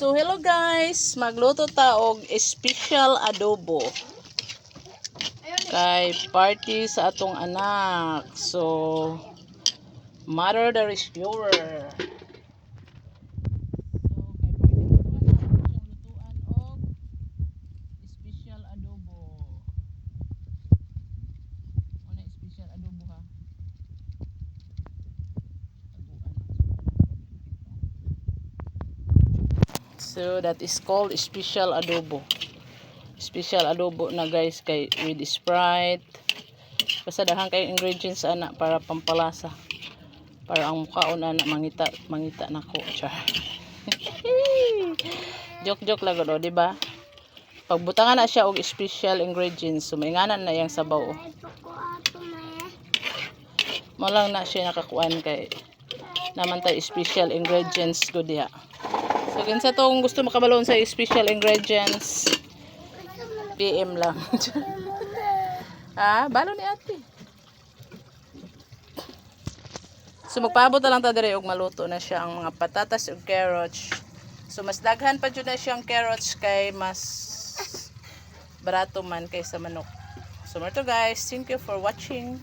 So hello guys, magluto ta og special adobo kay party sa atong anak. So mother there is viewer. Special adobo. Ano special adobo ha? So that is called special adobo. Special adobo na guys kay with Sprite. Basta daghang kay ingredients ana para pampalasa. Para ang mukhaon ana mangita nako. Char. Joke lang do, di ba? Pagbutangan na siya og special ingredients, so mainganan na yang sabaw. Mo lang na siya nakakuan kay naman tay special ingredients ko diha. So kinsa tong gusto makabalon sa special ingredients, PM lang. Balo ni ate. So magpaabot na lang ta dire og maluto na siya ang mga patatas ug carrots. So mas daghan pa jud na siyang carrots kay mas barato man kaysa manok. So mo to guys, thank you for watching.